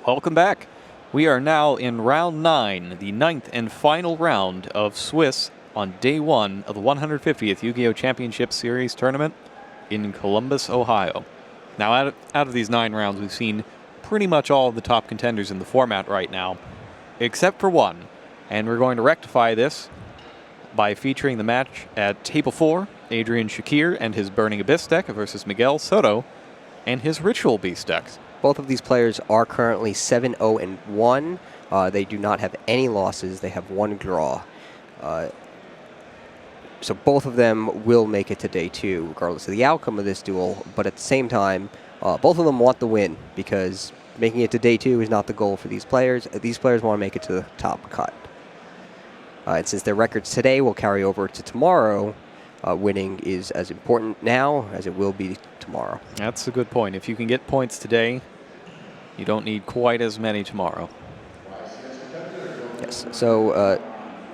Welcome back. We are now in round 9, the 9th and final round of Swiss on day 1 of the 150th Yu-Gi-Oh! Championship Series tournament in Columbus, Ohio. Now, out of these 9 rounds, we've seen pretty much all of the top contenders in the format right now, except for one. And we're going to rectify this by featuring the match at Table 4, Adrian Shakir and his Burning Abyss deck versus Miguel Soto and his Ritual Beast decks. Both of these players are currently 7-0-1. They do not have any losses. They have 1 draw. So both of them will make it to day 2, regardless of the outcome of this duel. But at the same time, both of them want the win, because making it to day 2 is not the goal for these players. These players want to make it to the top cut. And since their records today will carry over to tomorrow, winning is as important now as it will be tomorrow. That's a good point. If you can get points today, you don't need quite as many tomorrow. Yes. So,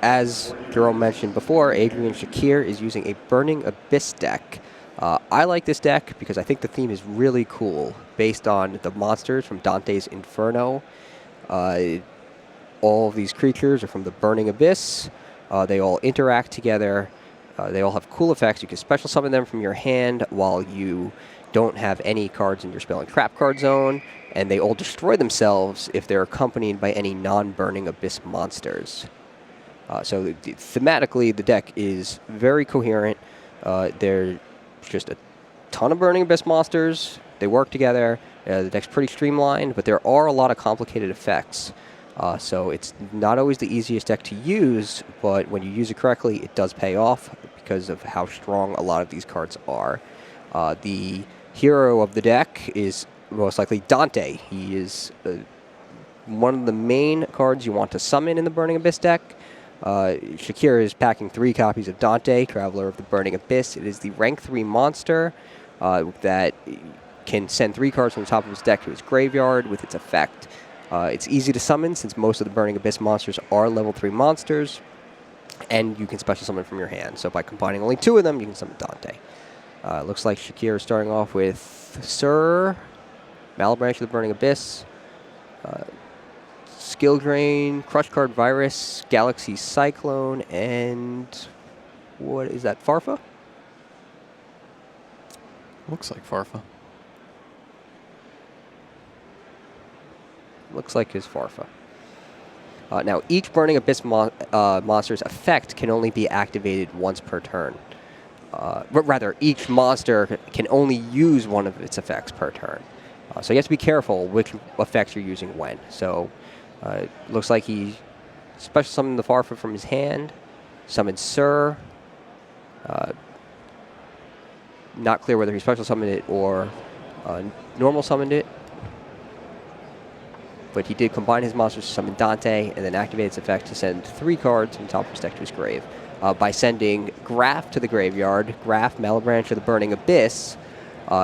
as Jerome mentioned before, Adrian Shakir is using a Burning Abyss deck. I like this deck because I think the theme is really cool, based on the monsters from Dante's Inferno. All of these creatures are from the Burning Abyss. They all interact together. They all have cool effects. You can special summon them from your hand while you don't have any cards in your spell and trap card zone, and they all destroy themselves if they're accompanied by any non-Burning Abyss monsters. So thematically, the deck is very coherent. There's just a ton of Burning Abyss monsters. They work together. The deck's pretty streamlined, but there are a lot of complicated effects. So it's not always the easiest deck to use, but when you use it correctly, it does pay off because of how strong a lot of these cards are. The hero of the deck is most likely Dante. He is one of the main cards you want to summon in the Burning Abyss deck. Shakir is packing 3 copies of Dante, Traveler of the Burning Abyss. It is the rank 3 monster that can send 3 cards from the top of his deck to his graveyard with its effect. It's easy to summon since most of the Burning Abyss monsters are level 3 monsters, and you can special summon from your hand. So by combining only 2 of them, you can summon Dante. Looks like Shakir is starting off with Sir, Malebranche of the Burning Abyss, Skill Drain, Crush Card Virus, Galaxy Cyclone, and what is that, Farfa? Looks like Farfa. Looks like his Farfa. Now, each Burning Abyss monster's effect can only be activated once per turn. But rather, each monster can only use one of its effects per turn. So you have to be careful which effects you're using when. So looks like he special summoned the Farfa from his hand, summoned Sir. Not clear whether he special summoned it or normal summoned it. But he did combine his monsters to summon Dante and then activate its effect to send 3 cards from the top of his deck to his grave. By sending Graf to the graveyard, Graf, Malebranche of the Burning Abyss,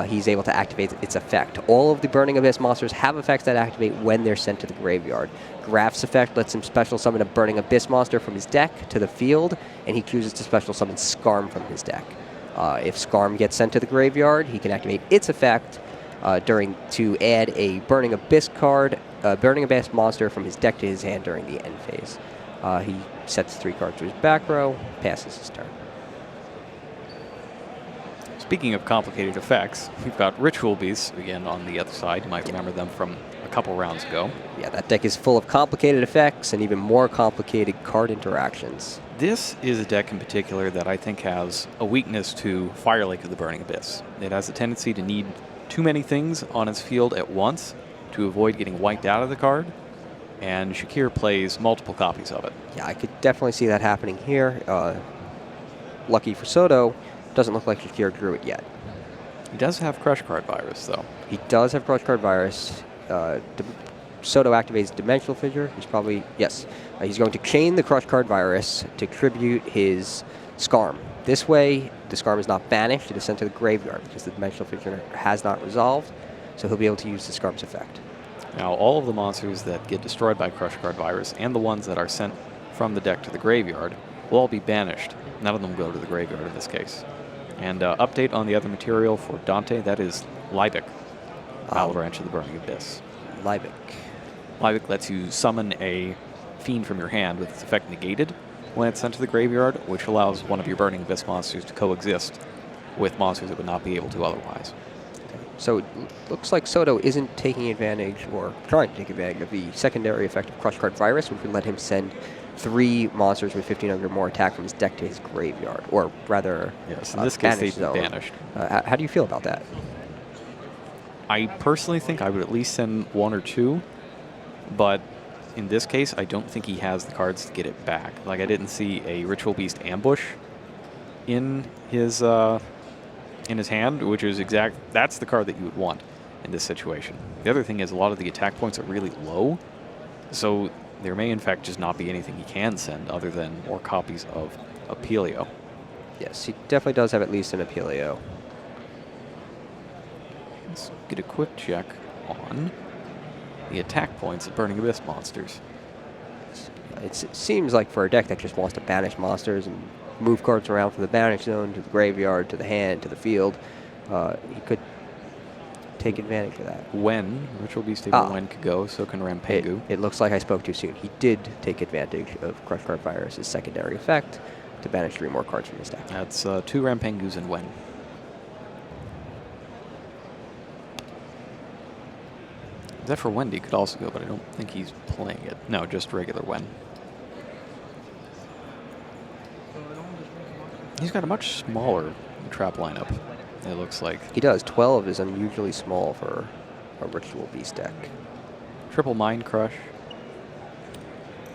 he's able to activate its effect. All of the Burning Abyss monsters have effects that activate when they're sent to the graveyard. Graf's effect lets him special summon a Burning Abyss monster from his deck to the field, and he chooses to special summon Skarm from his deck. If Skarm gets sent to the graveyard, he can activate its effect to add a Burning Abyss card, Burning Abyss monster from his deck to his hand during the end phase. He sets 3 cards to his back row, passes his turn. Speaking of complicated effects, we've got Ritual Beasts again on the other side. You might remember them from a couple rounds ago. Yeah, that deck is full of complicated effects and even more complicated card interactions. This is a deck in particular that I think has a weakness to Fire Lake of the Burning Abyss. It has a tendency to need too many things on its field at once to avoid getting wiped out of the card, and Shakir plays multiple copies of it. Yeah, I could definitely see that happening here. Lucky for Soto, doesn't look like Shakir drew it yet. He does have Crush Card Virus, though. He does have Crush Card Virus. Soto activates Dimensional Fissure. He's probably, yes. He's going to chain the Crush Card Virus to tribute his Skarm. This way, the Skarm is not banished. It is sent to the graveyard because the Dimensional Fissure has not resolved. So he'll be able to use the Skarm's effect. Now, all of the monsters that get destroyed by Crush Card Virus and the ones that are sent from the deck to the graveyard will all be banished. None of them go to the graveyard in this case. And update on the other material for Dante, that is Liebig, Malebranche of the Burning Abyss. Liebig. Lilac lets you summon a fiend from your hand with its effect negated when it's sent to the graveyard, which allows one of your Burning Abyss monsters to coexist with monsters that would not be able to otherwise. So it looks like Soto isn't taking advantage, or trying to take advantage, of the secondary effect of Crush Card Virus, which would let him send 3 monsters with 1500 or more attack from his deck to his graveyard, or rather, yes, in this case, they've been zone. banished. How do you feel about that? I personally think I would at least send 1 or 2, but in this case, I don't think he has the cards to get it back. Like, I didn't see a Ritual Beast Ambush in his hand, which is that's the card that you would want in this situation. The other thing is a lot of the attack points are really low, so there may in fact just not be anything he can send other than more copies of Apelio. Yes, he definitely does have at least an Apelio. Let's get a quick check on the attack points of Burning Abyss monsters. It seems like for a deck that just wants to banish monsters and move cards around from the banish zone to the graveyard to the hand to the field, he could take advantage of that. When Ritual Beast Able When could go, so can Rampengu. It looks like I spoke too soon. He did take advantage of Crush Card Virus' secondary effect to banish 3 more cards from his deck. That's 2 Rampengus and When. Zephyr Wendy could also go, but I don't think he's playing it. No, just regular When. He's got a much smaller trap lineup, it looks like. He does. 12 is unusually small for a Ritual Beast deck. Triple Mind Crush.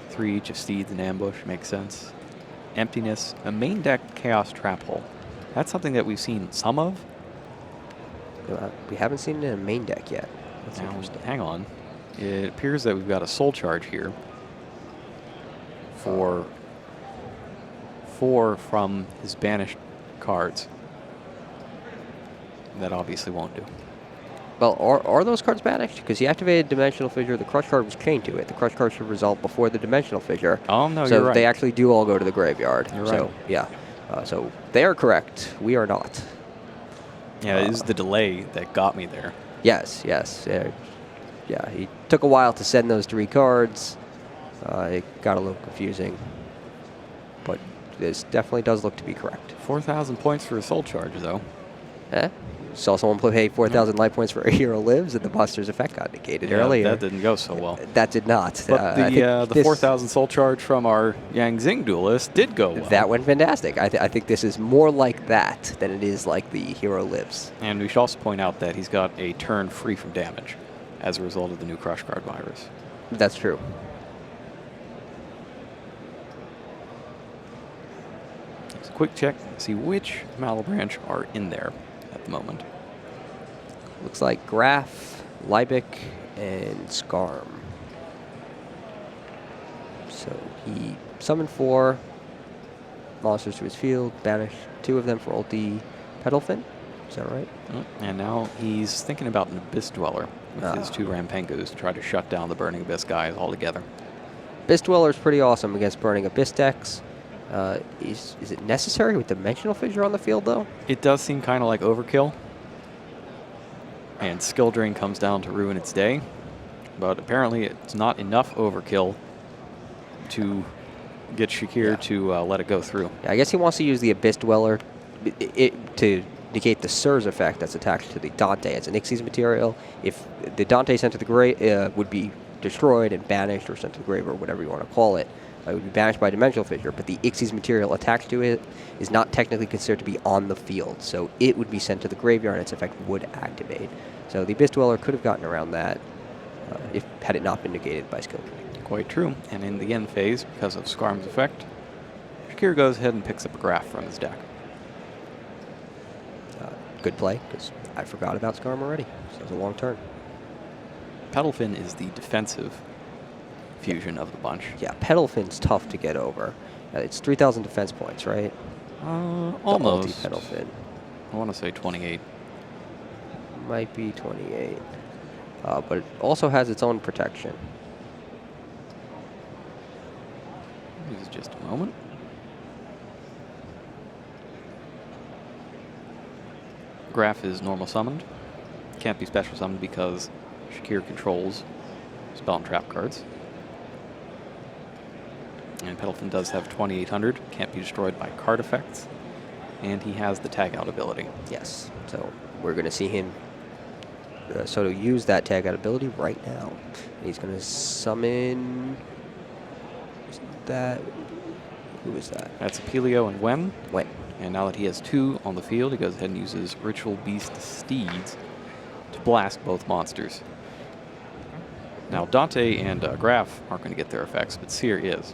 3 each of Steeds and Ambush, makes sense. Emptiness, a main deck Chaos Trap Hole. That's something that we've seen some of. We haven't seen it in a main deck yet. That's now, interesting. hang on. It appears that we've got a Soul Charge here for 4 from his banished cards. That obviously won't do. Well, are those cards banished? Because he activated Dimensional Fissure, the Crush card was chained to it. The Crush card should resolve before the Dimensional Fissure. Oh, no, so you're right. they actually do all go to the graveyard. You're so, right. yeah. So they are correct. We are not. Yeah, it is the delay that got me there. Yes, yes. Yeah, he took a while to send those 3 cards. It got a little confusing. But this definitely does look to be correct. 4,000 points for a Soul Charge, though. Saw someone play 4,000 life points for a Hero Lives, and the Buster's effect got negated earlier. That didn't go so well. That did not. But the 4,000 Soul Charge from our Yang Xing duelist did go well. That went fantastic. I think this is more like that than it is like the Hero Lives. And we should also point out that he's got a turn free from damage as a result of the new Crush Card Virus. That's true. It's a quick check, see which Malebranche are in there at the moment. Looks like Graf, Liebig, and Skarm. So he summoned 4 monsters to his field, banished 2 of them for ulti Petalfin. Is that right? And now he's thinking about an Abyss Dweller with his 2 Rampengus to try to shut down the Burning Abyss guys altogether. Abyss Dweller is pretty awesome against Burning Abyss decks. Is it necessary with Dimensional Fissure on the field, though? It does seem kind of like overkill. And Skill Drain comes down to ruin its day. But apparently it's not enough overkill to get Shakir to let it go through. Yeah, I guess he wants to use the Abyss Dweller to negate the Surge effect that's attached to the Dante as an Xyz material. If the Dante sent to the grave would be destroyed and banished or sent to the grave or whatever you want to call it, it would be banished by Dimensional Fissure, but the Xyz material attached to it is not technically considered to be on the field, so it would be sent to the graveyard and its effect would activate. So the Abyss Dweller could have gotten around that had it not been negated by Skill Drain. Quite true. And in the end phase, because of Skarm's effect, Shakir goes ahead and picks up a Graph from his deck. Good play, because I forgot about Skarm already, so it was a long turn. Petalfin is the defensive fusion of the bunch. Yeah, Petalfin's tough to get over. It's 3,000 defense points, right? Almost. The Petalfin. I want to say 28. Might be 28. But it also has its own protection. This is just a moment. Graph is normal summoned. Can't be special summoned because Shakir controls spell and trap cards. And Petalfin does have 2,800, can't be destroyed by card effects. And he has the tag out ability. Yes, so we're going to see him, Soto, use that tag out ability right now. He's going to summon that. Who is that? That's Apelio and Wen. Wen. And now that he has 2 on the field, he goes ahead and uses Ritual Beast Steeds to blast both monsters. Now, Dante and Graf aren't going to get their effects, but Seer is.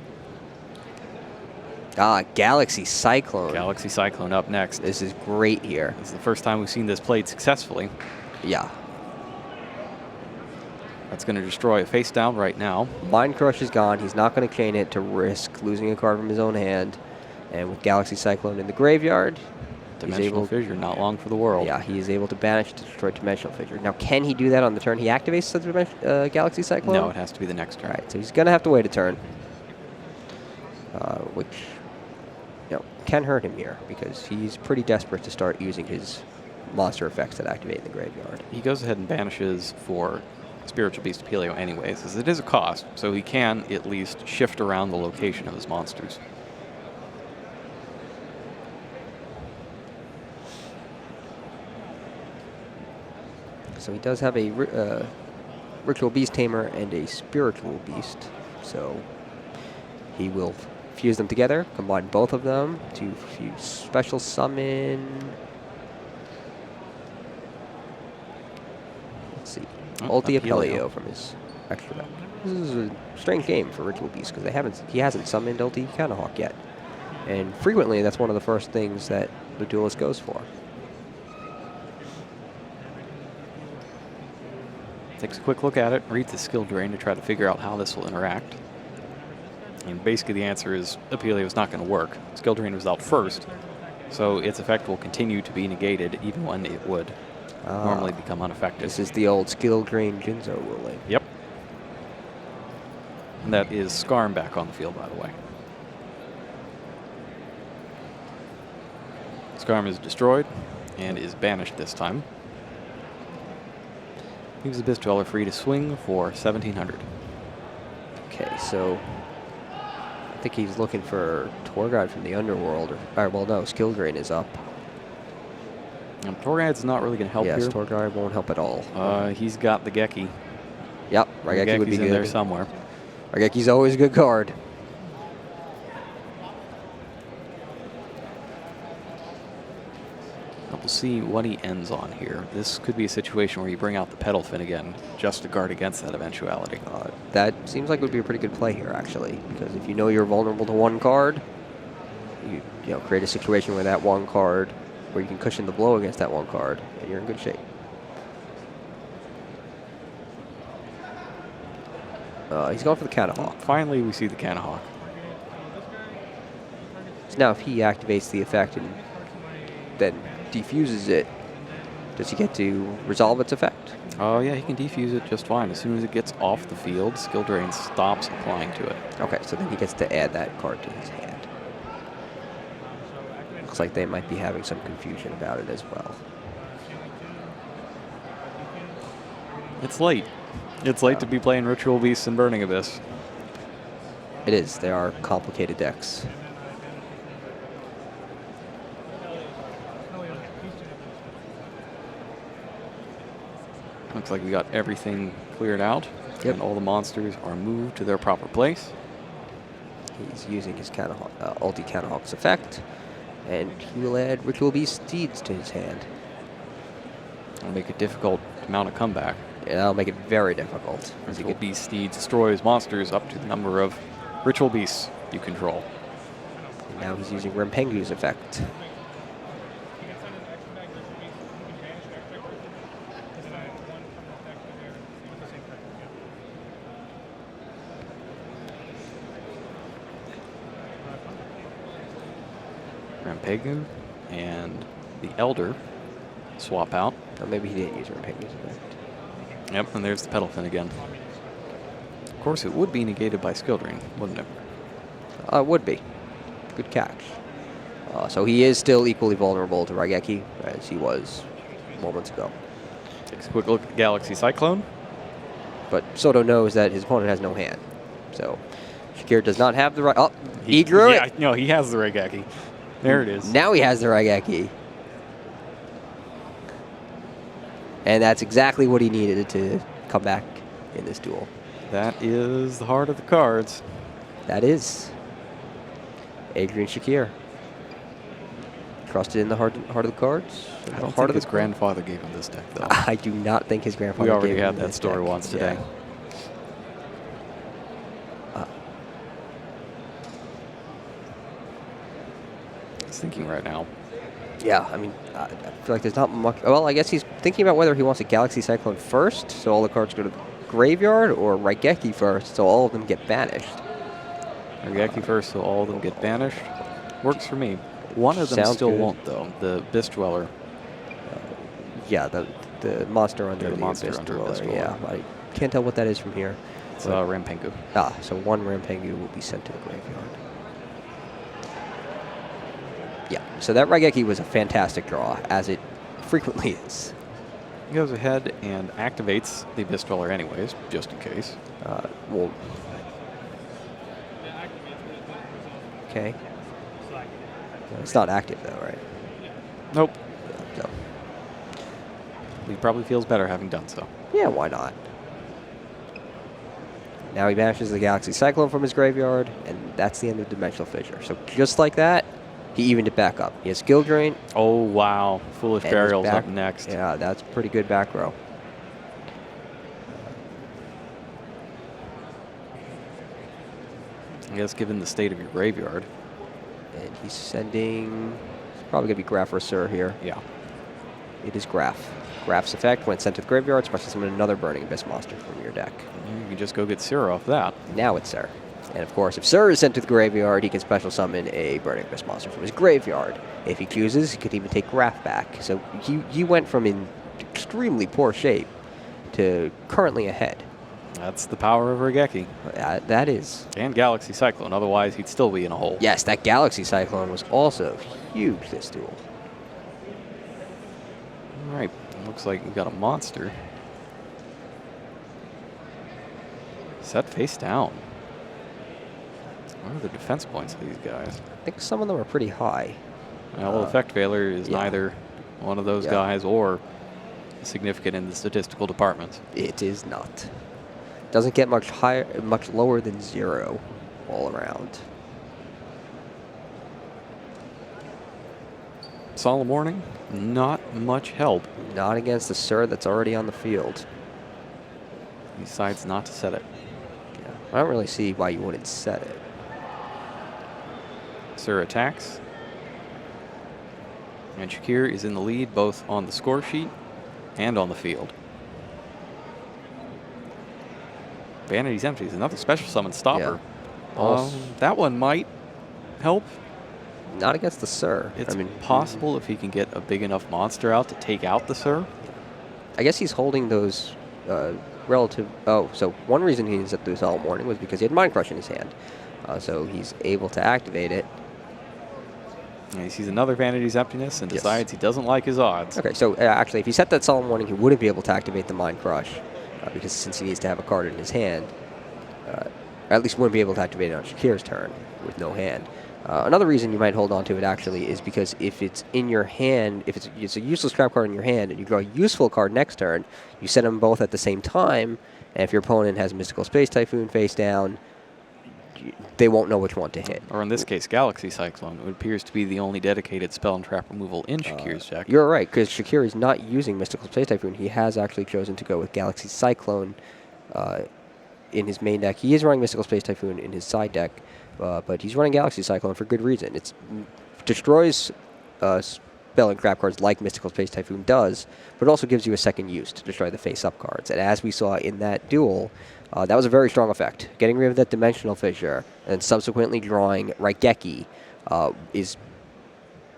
Ah, Galaxy Cyclone. Galaxy Cyclone up next. This is great here. This is the first time we've seen this played successfully. Yeah. That's going to destroy a face down right now. Mind Crush is gone. He's not going to chain it to risk losing a card from his own hand. And with Galaxy Cyclone in the graveyard, Dimensional Fissure, not long for the world. Yeah, he is able to banish to destroy Dimensional Fissure. Now, can he do that on the turn he activates the Galaxy Cyclone? No, it has to be the next turn. All right, so he's going to have to wait a turn. Which, can hurt him here because he's pretty desperate to start using his monster effects that activate in the graveyard. He goes ahead and banishes for Spiritual Beast Apelio anyways, as it is a cost, so he can at least shift around the location of his monsters. So he does have a Ritual Beast Tamer and a Spiritual Beast, so he will fuse them together, combine both of them to special summon. Let's see, Ulti Apelio from his extra deck. This is a strange game for Ritual Beast because he hasn't summoned Ulti Counterhawk yet, and frequently that's one of the first things that the duelist goes for. Takes a quick look at it, reads the skill drain to try to figure out how this will interact. And basically the answer is Apelio is not going to work. Skill drain was out first, so its effect will continue to be negated even when it would normally become unaffected. This is the old skill drain Jinzo ruling. Yep. And that is Skarm back on the field, by the way. Skarm is destroyed and is banished this time. Leaves the Abyss Dweller free to swing for 1,700. Okay, so I think he's looking for Torguide from the Underworld. Well, no, Skill Drain is up. Torguide's not really going to help here. Yes, Torguide won't help at all. He's got the Geki. Yep, Raigeki would be in good. There somewhere. Raigeki's always a good card. We'll see what he ends on here. This could be a situation where you bring out the Petalfin again just to guard against that eventuality. That seems like it would be a pretty good play here, actually, because if you know you're vulnerable to one card, you create a situation where that one card, where you can cushion the blow against that one card, and you're in good shape. He's going for the Counterhawk. Finally, we see the Counterhawk. So now if he activates the effect and then defuses it, does he get to resolve its effect? Oh, yeah, he can defuse it just fine. As soon as it gets off the field, Skill Drain stops applying to it. Okay, so then he gets to add that card to his hand. Looks like they might be having some confusion about it as well. It's late. It's late to be playing Ritual Beasts and Burning Abyss. It is. They are complicated decks. Looks like we got everything cleared out. Yep. And all the monsters are moved to their proper place. He's using his Ulti Counterhawk's effect, and he will add Ritual Beast Steeds to his hand. It'll make it difficult to mount a comeback. Yeah, that'll make it very difficult. Ritual Beast Steeds destroys monsters up to the number of Ritual Beasts you control. And now he's using Rempengu's effect. Rampegu and the Elder swap out. Or maybe he didn't use Rempengu's effect. Yep, and there's the Petalfin again. Of course, it would be negated by Skill Drain, wouldn't it? Would be. Good catch. So he is still equally vulnerable to Raigeki as he was moments ago. Takes a quick look at Galaxy Cyclone. But Soto knows that his opponent has no hand. So Shakir does not have the right. Oh, he drew it. No, he has the Raigeki. There it is. Now he has the Raigeki. And that's exactly what he needed to come back in this duel. That is the heart of the cards. That is Adrian Shakir. Trusted in the heart of the cards. I don't think his grandfather gave him this deck, though. I do not think his grandfather gave him this deck. We already had that story once today. He's thinking right now. Yeah, I mean, I feel like there's not much. Well, I guess he's thinking about whether he wants a Galaxy Cyclone first, so all the cards go to the graveyard, or Raigeki first, so all of them get banished. Raigeki first, so all of them get banished. Works for me. One of them still won't, though. The Abyss Dweller. Yeah, the monster under the Abyss Dweller. Yeah, I can't tell what that is from here. It's Rampengu. So one Rampengu will be sent to the graveyard. Yeah, so that Raigeki was a fantastic draw, as it frequently is. He goes ahead and activates the Abyss Dweller anyways, just in case. Well, okay. It's not active, though, right? Nope. No. He probably feels better having done so. Yeah, why not? Now he banishes the Galaxy Cyclone from his graveyard, and that's the end of Dimensional Fissure. So just like that, he evened it back up. He has Skill Drain. Oh, wow. Foolish Burial's up next. Yeah, that's pretty good back row. I guess given the state of your graveyard. And he's sending... It's probably going to be Graph or Sir here. Yeah. It is Graph. Graph's effect, when sent to the graveyard, special summon another Burning Abyss monster from your deck. You can just go get Sir off that. Now it's Sir. And of course, if Sir is sent to the graveyard, he can special summon a Burning Abyss monster from his graveyard. If he chooses, he could even take Graph back. So he went from in extremely poor shape to currently ahead. That's the power of Raigeki. That is. And Galaxy Cyclone, otherwise he'd still be in a hole. Yes, that Galaxy Cyclone was also huge this duel. All right, looks like you got a monster. Set face down. What are the defense points of these guys? I think some of them are pretty high. Well, Effect Veiler is neither one of those guys or significant in the statistical department. It is not. Doesn't get much higher, much lower than 0 all around. Solemn Warning, not much help. Not against the Sir that's already on the field. He decides not to set it. Yeah, I don't really see why you wouldn't set it. Sir attacks. And Shakir is in the lead both on the score sheet and on the field. Vanity's Empty is another special summon stopper. Yeah. That one might help. Not against the Sir. It's possible if he can get a big enough monster out to take out the Sir. I guess he's holding those relative... Oh, so one reason he set the Solemn Warning was because he had Mind Crush in his hand. So he's able to activate it. And he sees another Vanity's Emptiness and decides he doesn't like his odds. Okay, so actually, if he set that Solemn Warning, he wouldn't be able to activate the Mind Crush. Because since he needs to have a card in his hand, or at least wouldn't be able to activate it on Shakir's turn with no hand. Another reason you might hold on to it actually is because if it's in your hand, if it's a useless trap card in your hand and you draw a useful card next turn, you set them both at the same time, and if your opponent has Mystical Space Typhoon face down, they won't know which one to hit. Or in this case, Galaxy Cyclone. It appears to be the only dedicated spell and trap removal in Shakir's deck. You're right, because Shakir is not using Mystical Space Typhoon. He has actually chosen to go with Galaxy Cyclone in his main deck. He is running Mystical Space Typhoon in his side deck, but he's running Galaxy Cyclone for good reason. It destroys spell and trap cards like Mystical Space Typhoon does, but it also gives you a second use to destroy the face-up cards. And as we saw in that duel, that was a very strong effect. Getting rid of that Dimensional Fissure and subsequently drawing Raigeki is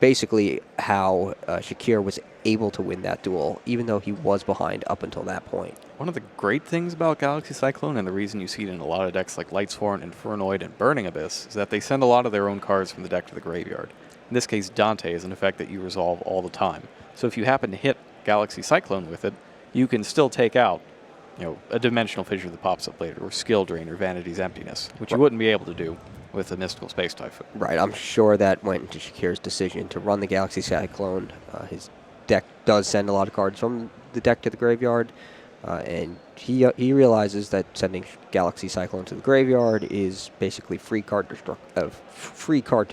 basically how Shakir was able to win that duel, even though he was behind up until that point. One of the great things about Galaxy Cyclone, and the reason you see it in a lot of decks like Lightsworn, Infernoid, and Burning Abyss, is that they send a lot of their own cards from the deck to the graveyard. In this case, Dante is an effect that you resolve all the time. So if you happen to hit Galaxy Cyclone with it, you can still take out a dimensional fissure that pops up later, or skill drain, or vanity's emptiness, which you wouldn't be able to do with a mystical space typhoon. Right, I'm sure that went into Shakir's decision to run the Galaxy Cyclone. His deck does send a lot of cards from the deck to the graveyard, and he realizes that sending Galaxy Cyclone to the graveyard is basically free card to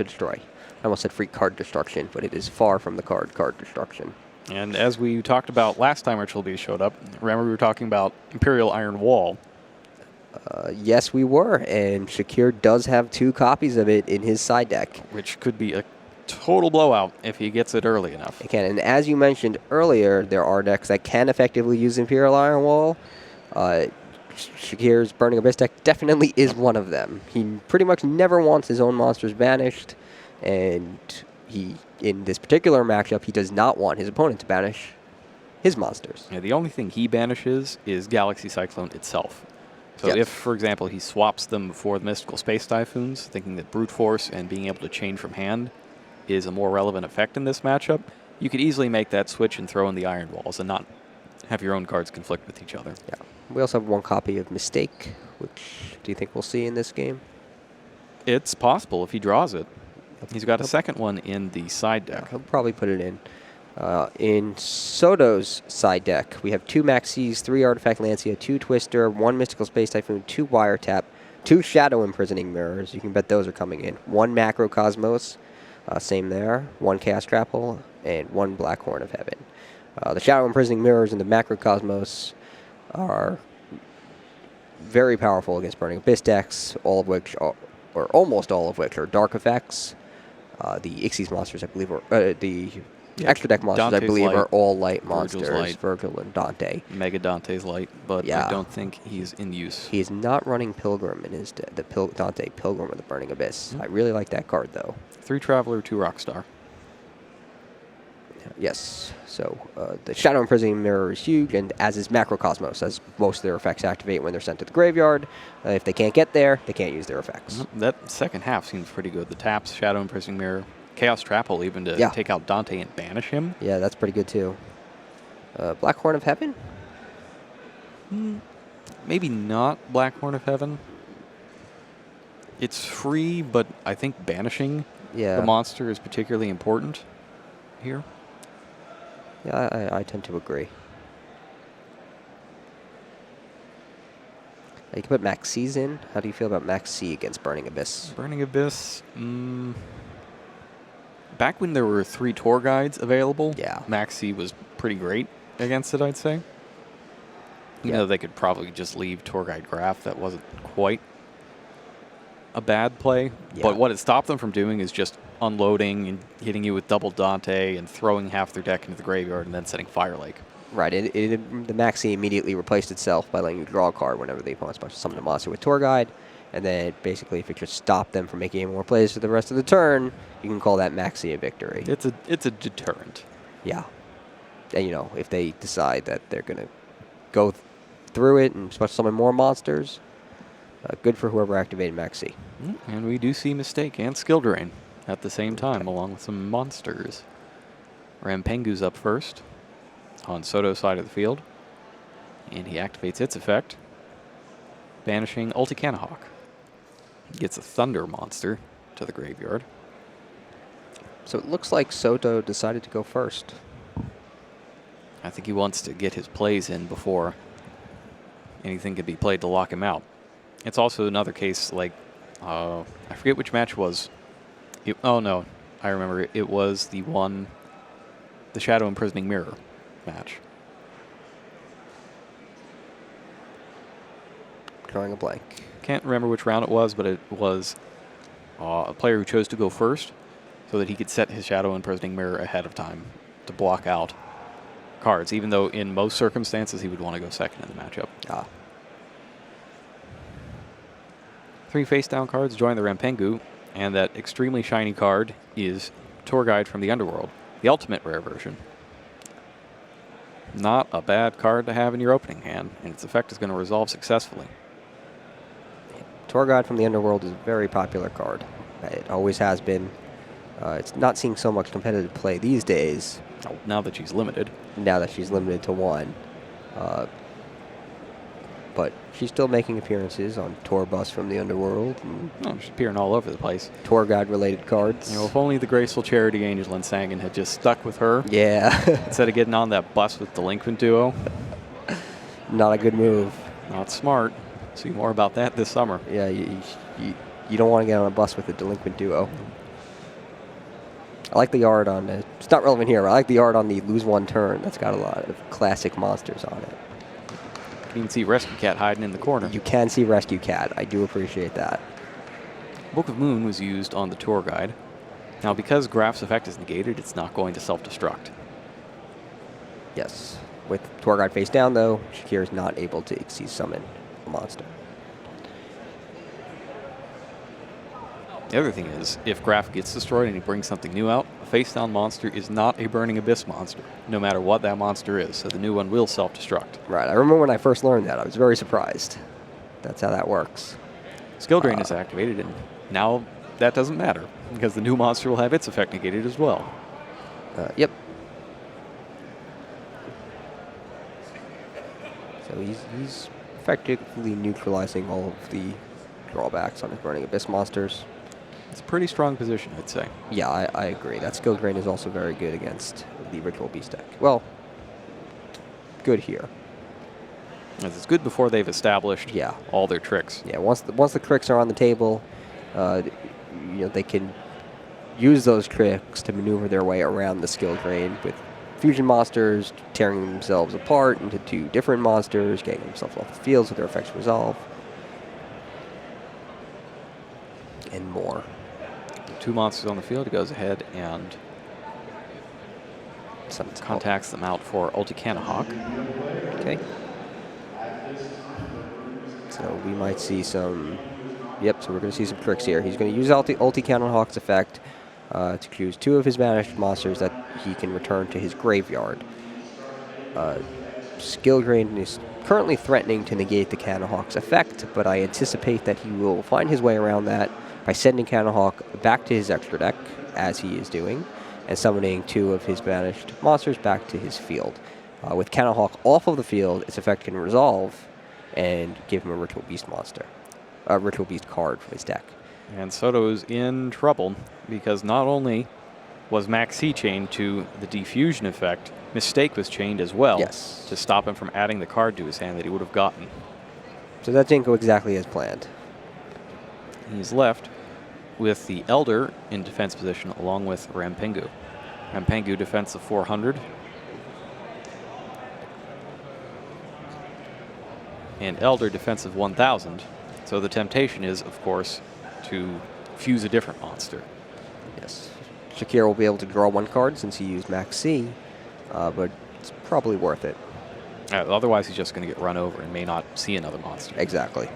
destroy. I almost said free card destruction, but it is far from the card destruction. And as we talked about last time Ritual Beast showed up, remember we were talking about Imperial Iron Wall. Yes, we were, and Shakir does have 2 copies of it in his side deck. Which could be a total blowout if he gets it early enough. It can, and as you mentioned earlier, there are decks that can effectively use Imperial Iron Wall. Shakir's Burning Abyss deck definitely is one of them. He pretty much never wants his own monsters banished, and in this particular matchup, he does not want his opponent to banish his monsters. Yeah, the only thing he banishes is Galaxy Cyclone itself. So Yes. if, for example, he swaps them before the Mystical Space Typhoons, thinking that Brute Force and being able to change from hand is a more relevant effect in this matchup, you could easily make that switch and throw in the Iron Walls and not have your own cards conflict with each other. Yeah. We also have 1 copy of Mistake, which do you think we'll see in this game? It's possible if he draws it. He's got a second one in the side deck. He'll probably put it in. In Soto's side deck, we have 2 Maxis, 3 Artifact Lancia, 2 Twister, 1 Mystical Space Typhoon, 2 Wiretap, 2 Shadow Imprisoning Mirrors. You can bet those are coming in. 1 Macrocosmos, same there. 1 Chaos Grapple, and 1 Black Horn of Heaven. The Shadow Imprisoning Mirrors and the Macrocosmos are very powerful against Burning Abyss decks, all of which are, or almost all of which are dark effects. The Ixies monsters, I believe, the extra deck monsters, Dante's I believe, light, are all light Virgil's monsters. light. Virgil and Dante. Mega Dante's Light, but Yeah. I don't think he's in use. He is not running Pilgrim in his Dante Pilgrim of the Burning Abyss. I really like that card, though. 3 Traveler, 2 Rockstar. Yes. So the Shadow Imprisoning Mirror is huge, and as is Macrocosmos, as most of their effects activate when they're sent to the graveyard. If they can't get there, they can't use their effects. That second half seems pretty good. The taps, Shadow Imprisoning Mirror, Chaos Trap Hole even to take out Dante and banish him. Yeah, that's pretty good, too. Black Horn of Heaven? Maybe not Black Horn of Heaven. It's free, but I think banishing the monster is particularly important here. Yeah, I tend to agree. You can put Maxis in. How do you feel about Maxi against Burning Abyss? Burning Abyss, back when there were 3 tour guides available, Maxi was pretty great against it, I'd say. You know, they could probably just leave tour guide Graph. That wasn't quite a bad play. But what it stopped them from doing is just unloading and hitting you with double Dante and throwing half their deck into the graveyard and then setting Fire Lake. Right. The Maxi immediately replaced itself by letting you draw a card whenever the opponent's about to summon a monster with tour guide. And then basically, if it just stopped them from making any more plays for the rest of the turn, you can call that Maxi a victory. It's a deterrent. Yeah. And, you know, if they decide that they're going to go through it and special summon more monsters, good for whoever activated Maxi. And we do see Mistake and Skill Drain at the same time, along with some monsters. Rampengu's up first on Soto's side of the field, and he activates its effect, banishing Ulticanahawk. Gets a Thunder monster to the graveyard. So it looks like Soto decided to go first. I think he wants to get his plays in before anything could be played to lock him out. It's also another case like, I forget which match was. Oh no, I remember. It was the Shadow Imprisoning Mirror match. Drawing a blank. Can't remember which round it was, but it was a player who chose to go first so that he could set his Shadow Imprisoning Mirror ahead of time to block out cards, even though in most circumstances he would want to go second in the matchup. 3 face-down cards join the Rampengu, and that extremely shiny card is Tour Guide from the Underworld, the ultimate rare version. Not a bad card to have in your opening hand, and its effect is going to resolve successfully. Tour Guide from the Underworld is a very popular card. It always has been. It's not seeing so much competitive play these days. Now that she's limited. Now that she's limited to 1. she's still making appearances on tour bus from the underworld and she's appearing all over the place. tour guide related cards. You know, if only the graceful charity angel and Sangan had just stuck with her. Yeah. Instead of getting on that bus with delinquent duo. Not a good move. Not smart. See more about that this summer. Yeah, you don't want to get on a bus with a delinquent duo. I like the art on it. It's not relevant here, but I like the art on the lose one turn. That's got a lot of classic monsters on it. You can even see Rescue Cat hiding in the corner. You can see Rescue Cat. I do appreciate that. Book of Moon was used on the tour guide. Now, because Graf's effect is negated, it's not going to self-destruct. Yes. With tour guide face down, though, Shakir is not able to Xyz summon a monster. The other thing is, if Graf gets destroyed and he brings something new out, a face-down monster is not a Burning Abyss monster, no matter what that monster is, so the new one will self-destruct. Right. I remember when I first learned that. I was very surprised. That's how that works. Skill Drain is activated, and now that doesn't matter, because the new monster will have its effect negated as well. Yep. So he's effectively neutralizing all of the drawbacks on his Burning Abyss monsters. It's a pretty strong position, I'd say. Yeah, I agree. That Skill Drain is also very good against the Ritual Beast deck. Well, good here. As it's good before they've established all their tricks. Yeah, once the tricks are on the table, they can use those tricks to maneuver their way around the Skill Drain with fusion monsters tearing themselves apart into two different monsters, getting themselves off the field so their effects resolve, and more. Two monsters on the field. He goes ahead and contacts them out for Ulticanahawk. Okay. So we might see some. Yep. So we're going to see some tricks here. He's going to use Ulticanahawk's effect to choose two of his banished monsters that he can return to his graveyard. Skill Drain is currently threatening to negate the Canahawk's effect, but I anticipate that he will find his way around that by sending Canahawk back to his extra deck, as he is doing, and summoning two of his banished monsters back to his field. With Canahawk off of the field, its effect can resolve and give him a Ritual Beast monster, a Ritual Beast card from his deck. And Soto's in trouble because not only was Max C chained to the Defusion effect, Mistake was chained as well to stop him from adding the card to his hand that he would have gotten. So that didn't go exactly as planned. He's left with the Elder in defense position along with Rampengu. Rampengu defense of 400. And Elder defense of 1,000. So the temptation is, of course, to fuse a different monster. Yes. Shakir will be able to draw one card since he used Max C, but it's probably worth it. Otherwise, he's just going to get run over and may not see another monster. Exactly.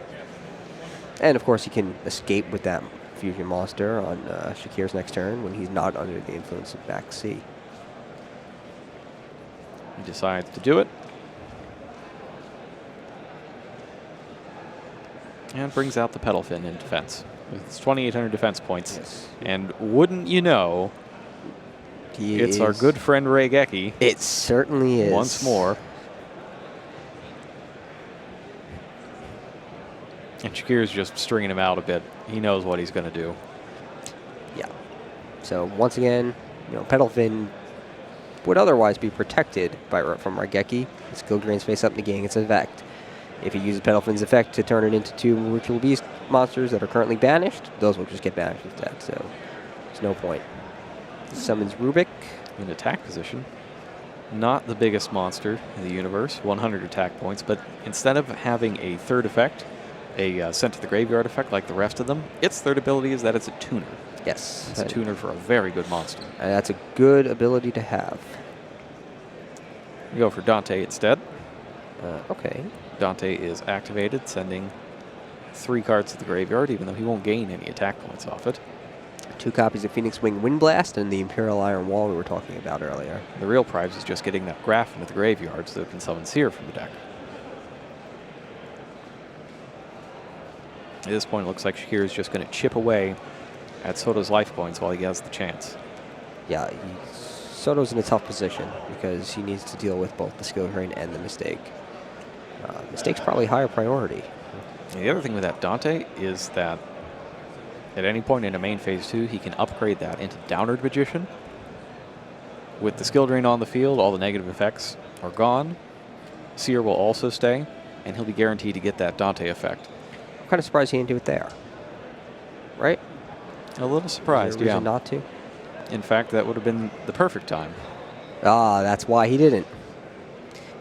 And, of course, he can escape with that fusion monster on Shakir's next turn when he's not under the influence of Max C. He decides to do it. And brings out the Petalfin in defense. It's 2,800 defense points. Yes. And wouldn't you know, it's our good friend Raigeki. It certainly is. Once more. And Shakir's just stringing him out a bit. He knows what he's going to do. Yeah. So once again, Petalfin would otherwise be protected from Raigeki. Skill Drain's face up, negating its effect. If he uses Petalfin's effect to turn it into two Ritual Beast monsters that are currently banished, those will just get banished instead, so there's no point. Summons Rubik. In attack position. Not the biggest monster in the universe, 100 attack points, but instead of having a third effect, a sent to the graveyard effect like the rest of them, its third ability is that it's a tuner. Yes. It's a tuner for a very good monster. And that's a good ability to have. We go for Dante instead. Okay. Dante is activated, sending 3 cards to the graveyard, even though he won't gain any attack points off it. 2 copies of Phoenix Wing Windblast and the Imperial Iron Wall we were talking about earlier. The real prize is just getting that Graf into the graveyard so it can summon Seer from the deck. At this point, it looks like Shakir is just going to chip away at Soto's life points while he has the chance. Yeah, Soto's in a tough position because he needs to deal with both the Skill Drain and the Mistake. Mistake's probably higher priority. And the other thing with that Dante is that at any point in a main phase 2, he can upgrade that into Downward Magician. With the skill drain on the field, all the negative effects are gone. Seer will also stay, and he'll be guaranteed to get that Dante effect. I'm kind of surprised he didn't do it there. Right? A little surprised, yeah. Not to? In fact, that would have been the perfect time. Ah, that's why he didn't.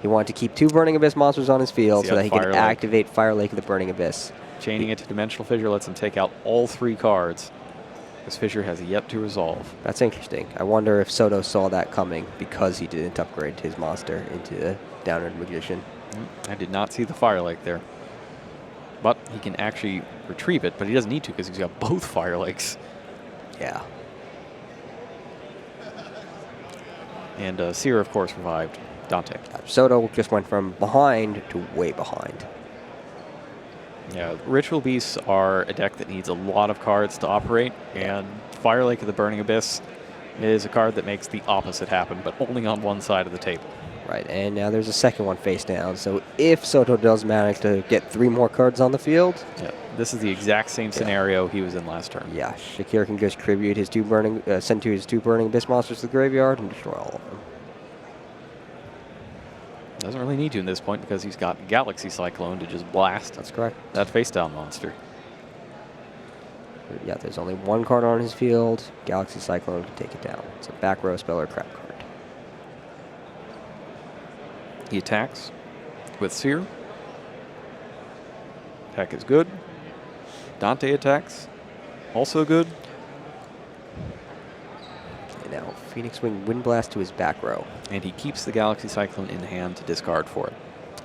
He wanted to keep 2 Burning Abyss monsters on his field so that he could activate Fire Lake of the Burning Abyss. Chaining it to Dimensional Fissure lets him take out all 3 cards. This Fissure has yet to resolve. That's interesting. I wonder if Soto saw that coming because he didn't upgrade his monster into Downward Magician. I did not see the Fire Lake there. But he can actually retrieve it, but he doesn't need to because he's got both Fire Lakes. Yeah. And Seer, of course, revived Dante. Soto just went from behind to way behind. Yeah, Ritual Beasts are a deck that needs a lot of cards to operate, and Fire Lake of the Burning Abyss is a card that makes the opposite happen, but only on one side of the table. Right, and now there's a second one face down, so if Soto does manage to get 3 more cards on the field... Yeah, this is the exact same scenario he was in last turn. Yeah, Shakir can just tribute his 2 burning, send to his 2 Burning Abyss monsters to the graveyard and destroy all of them. Doesn't really need to in this point because he's got Galaxy Cyclone to just blast. That's correct. That face down monster. Yeah, there's only 1 card on his field. Galaxy Cyclone can take it down. It's a back row spell or trap card. He attacks with Seer. Attack is good. Dante attacks. Also good. And now Phoenix Wing Wind Blast to his back row. And he keeps the Galaxy Cyclone in hand to discard for it.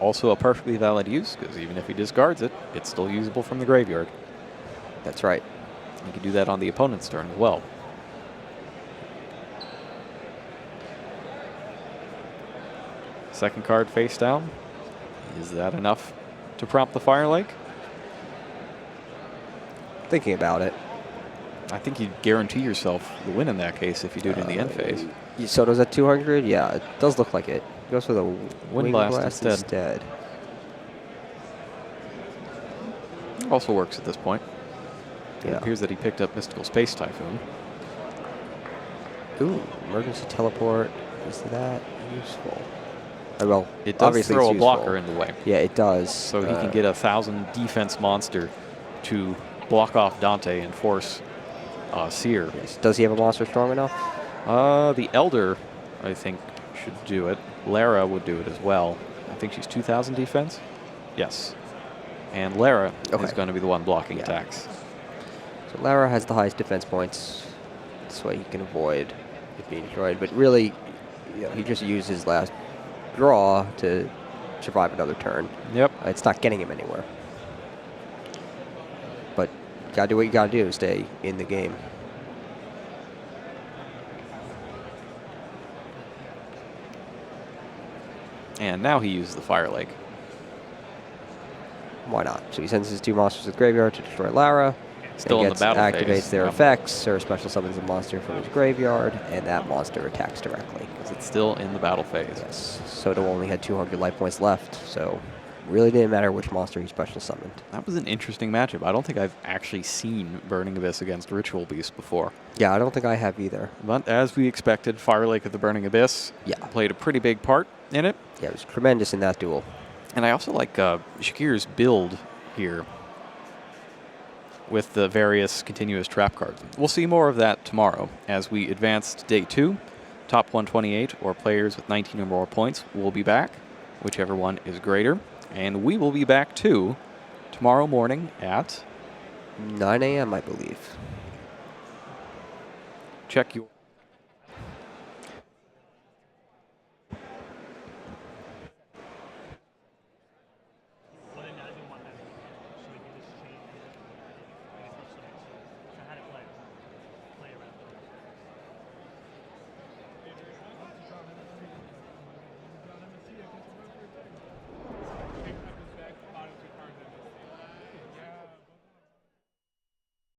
Also a perfectly valid use, because even if he discards it, it's still usable from the graveyard. That's right. He can do that on the opponent's turn as well. Second card face down. Is that enough to prompt the Fire Lake? Thinking about it. I think you guarantee yourself the win in that case if you do it in the end phase. Soto's at 200? Yeah, it does look like it. Goes for the Wind Blast instead. Also works at this point. Yeah. It appears that he picked up Mystical Space Typhoon. Ooh, emergency teleport. Is that useful? Well, it does obviously throw a it's blocker in the way. Yeah, it does. So he can get a 1,000 defense monster to block off Dante and force Seer. Yes. Does he have a monster strong enough? The Elder, I think, should do it. Lara would do it as well. I think she's 2,000 defense. Yes. And Lara is going to be the one blocking attacks. So Lara has the highest defense points. This way he can avoid it being destroyed. But really, he just used his last draw to survive another turn. Yep. It's not getting him anywhere. But you gotta do what you gotta do to stay in the game. And now he uses the Fire Lake. Why not? So he sends his 2 monsters to the graveyard to destroy Lara. Still in the battle activates phase. their effects, or special summons a monster from his graveyard, and that monster attacks directly. Because it's still in the battle phase. Yes. Soto only had 200 life points left, so really didn't matter which monster he special summoned. That was an interesting matchup. I don't think I've actually seen Burning Abyss against Ritual Beast before. Yeah, I don't think I have either. But as we expected, Fire Lake of the Burning Abyss played a pretty big part in it. Yeah, it was tremendous in that duel. And I also like Shakir's build here with the various continuous trap cards. We'll see more of that tomorrow as we advance to day 2. Top 128 or players with 19 or more points will be back, whichever one is greater. And we will be back too tomorrow morning at 9 a.m., I believe. check your